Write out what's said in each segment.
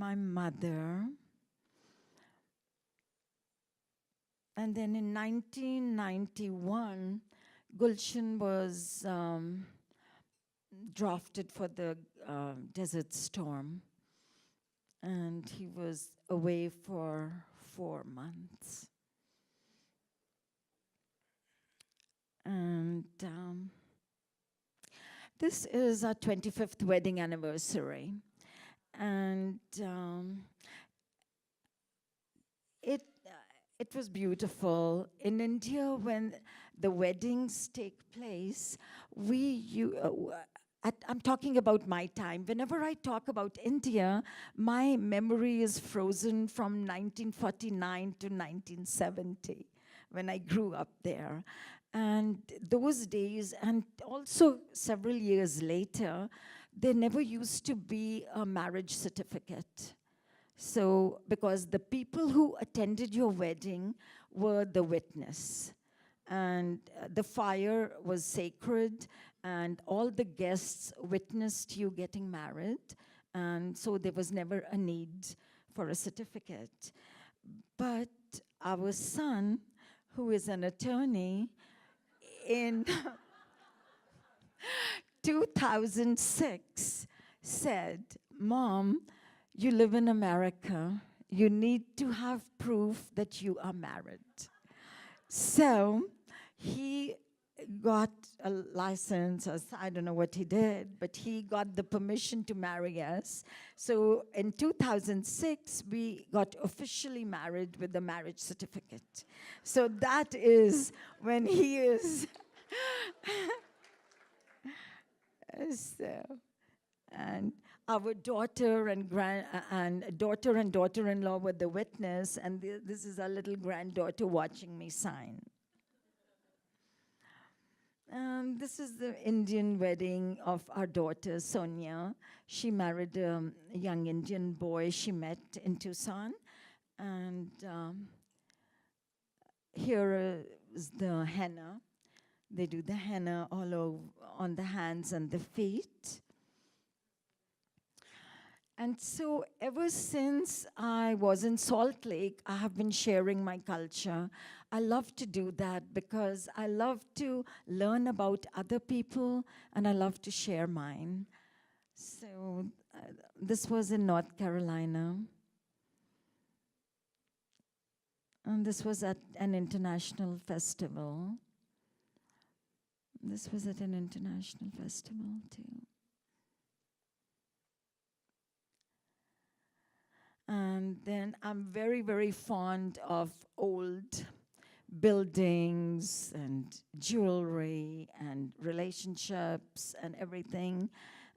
my mother. And then in 1991, Gulshan was drafted for the Desert Storm. And he was away for 4 months. And this is our 25th wedding anniversary. And it was beautiful. In India, when the weddings take place, I'm talking about my time. Whenever I talk about India, my memory is frozen from 1949 to 1970, when I grew up there. And those days, and also several years later, there never used to be a marriage certificate. So, because the people who attended your wedding were the witness. And the fire was sacred, and all the guests witnessed you getting married. And so there was never a need for a certificate. But our son, who is an attorney, in 2006 said, "Mom, you live in America. You need to have proof that you are married." So he got a license, or I don't know what he did, but he got the permission to marry us. So in 2006, we got officially married with the marriage certificate. So that is when he is. So, and our daughter and daughter-in-law were the witness, and this is our little granddaughter watching me sign. This is the Indian wedding of our daughter, Sonia. She married a young Indian boy she met in Tucson. And here is the henna. They do the henna all over on the hands and the feet. And so ever since I was in Salt Lake, I have been sharing my culture. I love to do that because I love to learn about other people, and I love to share mine. So this was in North Carolina. And this was at an international festival. This was at an international festival too. And then I'm very, very fond of old buildings and jewelry and relationships and everything.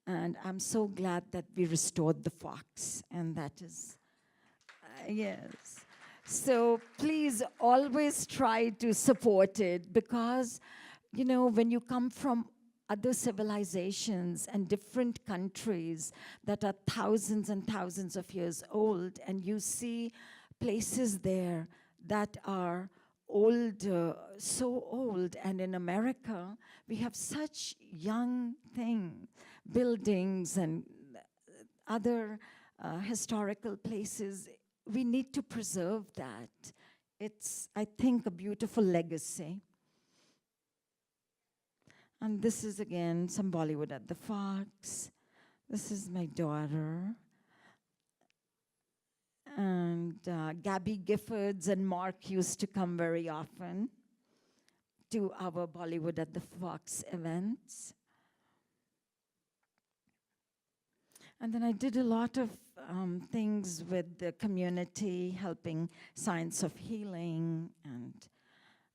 And I'm so glad that we restored the Fox, and that is, yes. So please always try to support it, because, you know, when you come from other civilizations and different countries that are thousands and thousands of years old, and you see places there that are old, so old, and in America, we have such young things, buildings and other historical places. We need to preserve that. It's, I think, a beautiful legacy. And this is, again, some Bollywood at the Fox. This is my daughter. And Gabby Giffords and Mark used to come very often to our Bollywood at the Fox events. And then I did a lot of things with the community, helping Science of Healing, and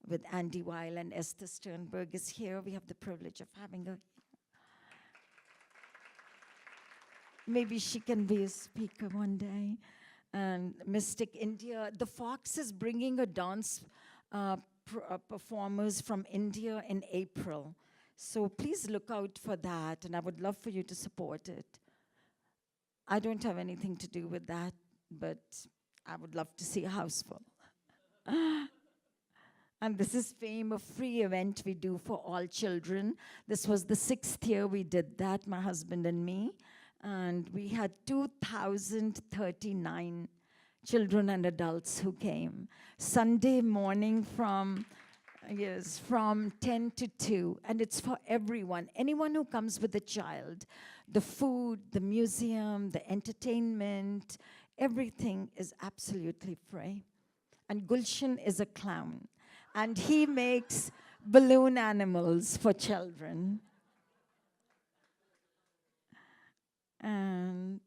with Andy Weil and Esther Sternberg is here. We have the privilege of having her. Maybe she can be a speaker one day. And Mystic India. The Fox is bringing a dance performers from India in April. So please look out for that, and I would love for you to support it. I don't have anything to do with that, but I would love to see a house full. And this is Fame, a free event we do for all children. This was the 6th year we did that, my husband and me. And we had 2,039 children and adults who came. Sunday morning from 10 to 2. And it's for everyone. Anyone who comes with a child. The food, the museum, the entertainment, everything is absolutely free. And Gulshan is a clown. And he makes balloon animals for children. And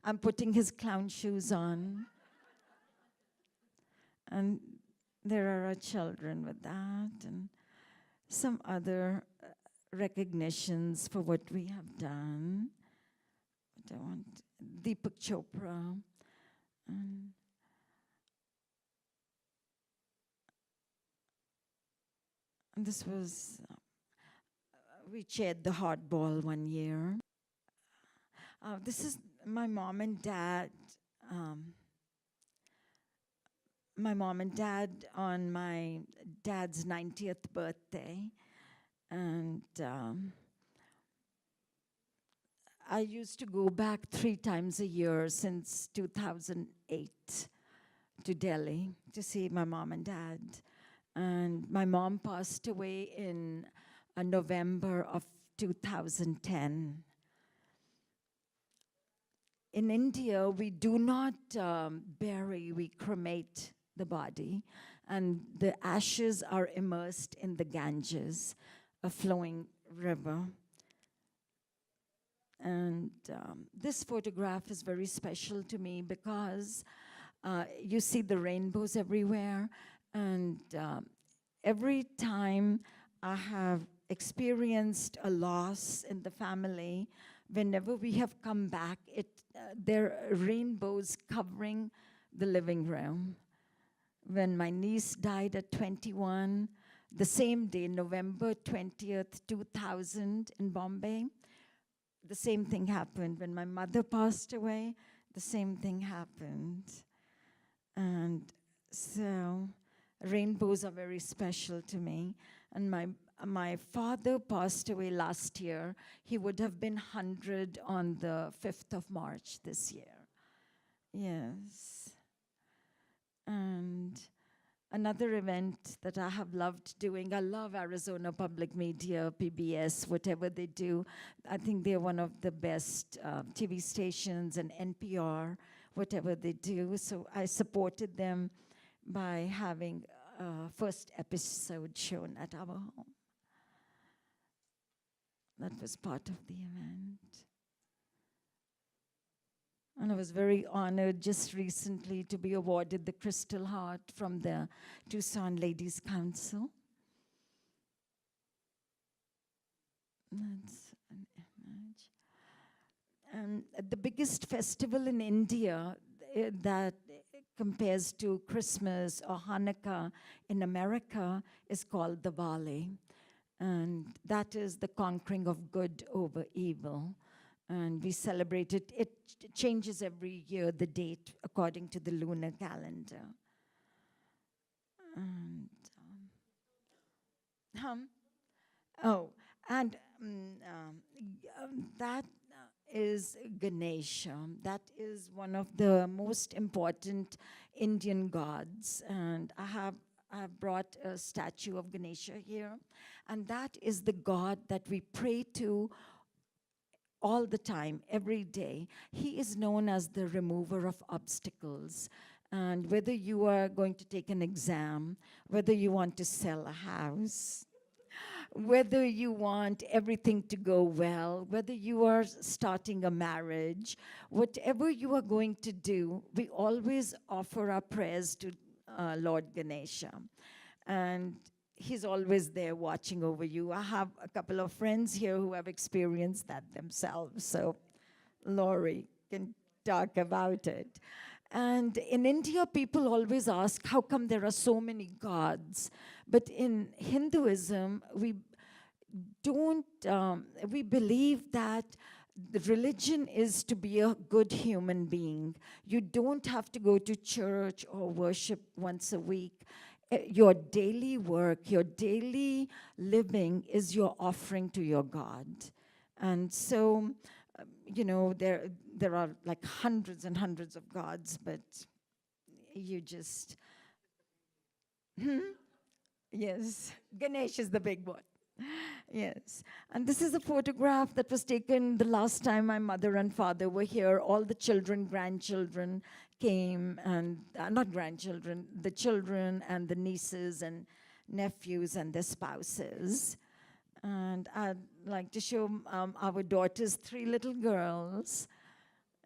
I'm putting his clown shoes on. And there are our children with that, and some other recognitions for what we have done. I want Deepak Chopra. And this was, we chaired the hardball one year. This is my mom and dad. My mom and dad on my dad's 90th birthday. And I used to go back 3 times a year since 2008 to Delhi to see my mom and dad. And my mom passed away in November of 2010. In India, we do not bury, we cremate the body, and the ashes are immersed in the Ganges, a flowing river. And this photograph is very special to me because you see the rainbows everywhere, and every time I have experienced a loss in the family, whenever we have come back, there are rainbows covering the living room. When my niece died at 21, the same day, November 20th, 2000 in Bombay, the same thing happened. When my mother passed away, the same thing happened. And so rainbows are very special to me. And my father passed away last year. He would have been 100 on the 5th of March this year. Yes. And another event that I have loved doing, I love Arizona Public Media, PBS, whatever they do. I think they're one of the best TV stations, and NPR, whatever they do. So I supported them by having a first episode shown at our home. That was part of the event. And I was very honored just recently to be awarded the Crystal Heart from the Tucson Ladies Council. That's an image. And the biggest festival in India that compares to Christmas or Hanukkah in America is called Diwali. And that is the conquering of good over evil. And we celebrate it. It changes every year, the date, according to the lunar calendar. And, that is Ganesha. That is one of the most important Indian gods. And I have brought a statue of Ganesha here. And that is the god that we pray to all the time, every day. He is known as the remover of obstacles. And whether you are going to take an exam, whether you want to sell a house, whether you want everything to go well, whether you are starting a marriage, whatever you are going to do, we always offer our prayers to Lord Ganesha. And he's always there watching over you. I have a couple of friends here who have experienced that themselves. So Laurie can talk about it. And in India, people always ask, how come there are so many gods? But in Hinduism, we believe that the religion is to be a good human being. You don't have to go to church or worship once a week. Your daily work, your daily living is your offering to your God. And so there are like hundreds and hundreds of gods, but you just, hmm? Yes, Ganesh is the big one. Yes. And this is a photograph that was taken the last time my mother and father were here. All the children, grandchildren came, and not grandchildren, the children and the nieces and nephews and their spouses. And I'd like to show our daughters, 3 little girls.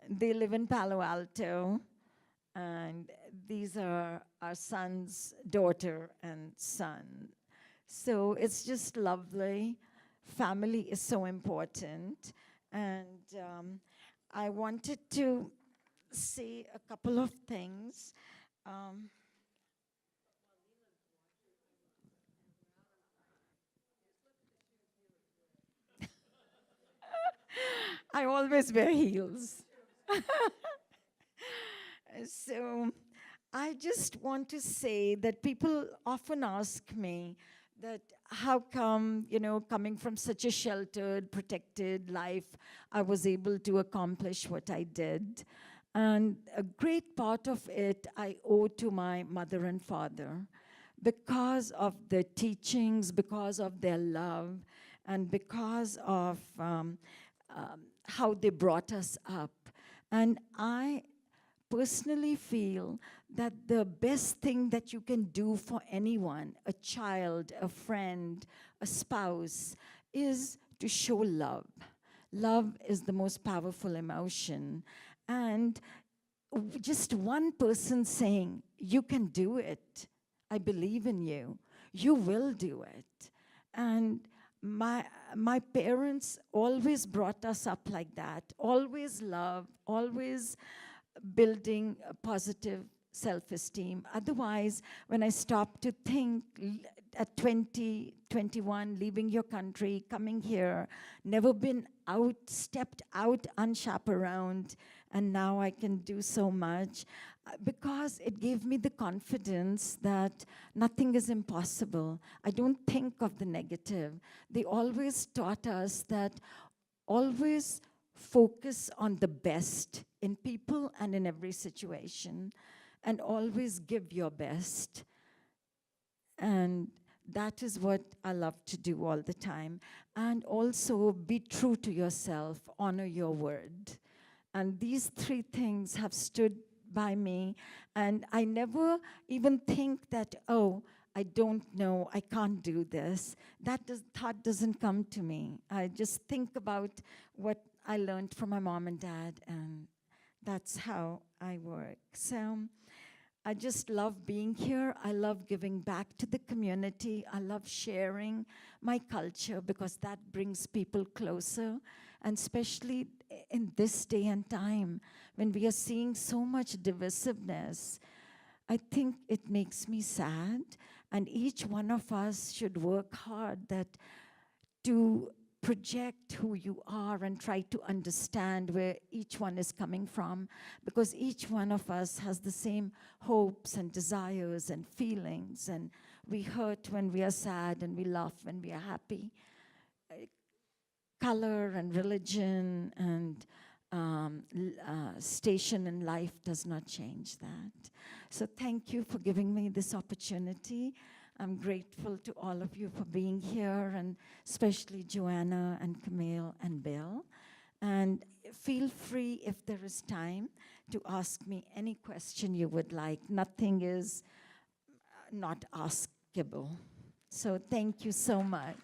They live in Palo Alto. And these are our son's daughter and son. So it's just lovely. Family is so important. And I wanted to say a couple of things. I always wear heels. So I just want to say that people often ask me that how come, coming from such a sheltered, protected life, I was able to accomplish what I did. And a great part of it I owe to my mother and father because of their teachings, because of their love, and because of how they brought us up. And I personally feel that the best thing that you can do for anyone, a child, a friend, a spouse, is to show love. Love is the most powerful emotion. And just one person saying, you can do it, I believe in you, you will do it. And my parents always brought us up like that, always love, always building a positive self-esteem. Otherwise, when I stopped to think at 20, 21, leaving your country, coming here, never been out, stepped out unchaperoned, and now I can do so much, because it gave me the confidence that nothing is impossible. I don't think of the negative. They always taught us that always focus on the best in people and in every situation, and always give your best. And that is what I love to do all the time. And also be true to yourself, honor your word. And these 3 things have stood by me, and I never even think that, oh, I don't know, I can't do this. Thought doesn't come to me. I just think about what I learned from my mom and dad, and that's how I work. So I just love being here. I love giving back to the community. I love sharing my culture because that brings people closer, and especially in this day and time when we are seeing so much divisiveness, I think it makes me sad. And each one of us should work hard to project who you are and try to understand where each one is coming from, because each one of us has the same hopes and desires and feelings, and we hurt when we are sad and we laugh when we are happy. Color and religion and station in life does not change that. So thank you for giving me this opportunity. I'm grateful to all of you for being here, and especially Joanna and Camille and Bill. And feel free, if there is time, to ask me any question you would like. Nothing is not askable. So thank you so much.